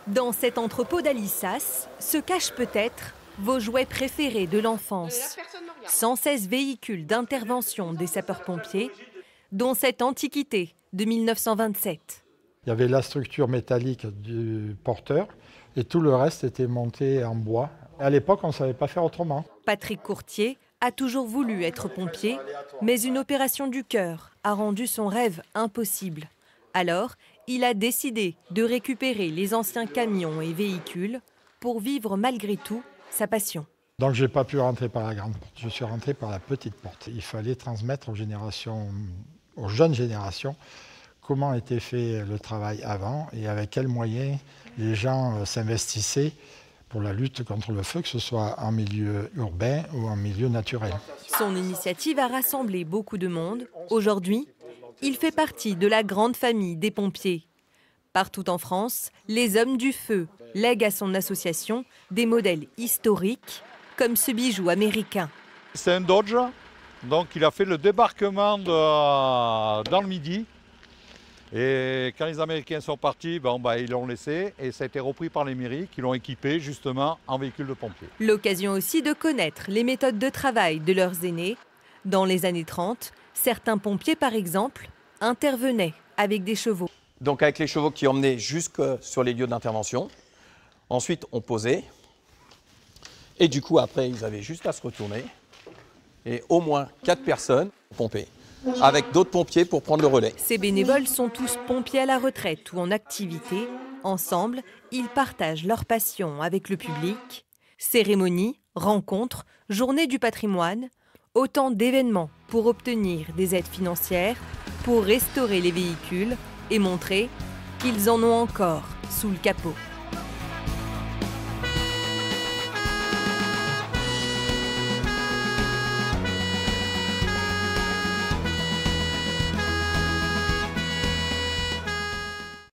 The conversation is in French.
Dans cet entrepôt d'Alissas se cachent peut-être vos jouets préférés de l'enfance. 116 véhicules d'intervention des sapeurs-pompiers, dont cette antiquité de 1927. Il y avait la structure métallique du porteur et tout le reste était monté en bois. À l'époque, on ne savait pas faire autrement. Patrick Courtier a toujours voulu être pompier, mais une opération du cœur a rendu son rêve impossible. Alors, il a décidé de récupérer les anciens camions et véhicules pour vivre malgré tout sa passion. Donc je n'ai pas pu rentrer par la grande porte, je suis rentré par la petite porte. Il fallait transmettre aux jeunes générations, comment était fait le travail avant et avec quels moyens les gens s'investissaient pour la lutte contre le feu, que ce soit en milieu urbain ou en milieu naturel. Son initiative a rassemblé beaucoup de monde. Aujourd'hui, il fait partie de la grande famille des pompiers. Partout en France, les hommes du feu lèguent à son association des modèles historiques, comme ce bijou américain. C'est un Dodge, donc il a fait le débarquement dans le Midi. Et quand les Américains sont partis, ils l'ont laissé et ça a été repris par les mairies qui l'ont équipé justement en véhicule de pompiers. L'occasion aussi de connaître les méthodes de travail de leurs aînés. Dans les années 30, certains pompiers, par exemple, intervenaient avec des chevaux. Donc avec les chevaux qui emmenaient jusque sur les lieux d'intervention. Ensuite, on posait. Et du coup, après, ils avaient juste à se retourner. Et au moins 4 personnes pompaient, avec d'autres pompiers pour prendre le relais. Ces bénévoles sont tous pompiers à la retraite ou en activité. Ensemble, ils partagent leur passion avec le public. Cérémonies, rencontres, journées du patrimoine, autant d'événements pour obtenir des aides financières, pour restaurer les véhicules et montrer qu'ils en ont encore sous le capot.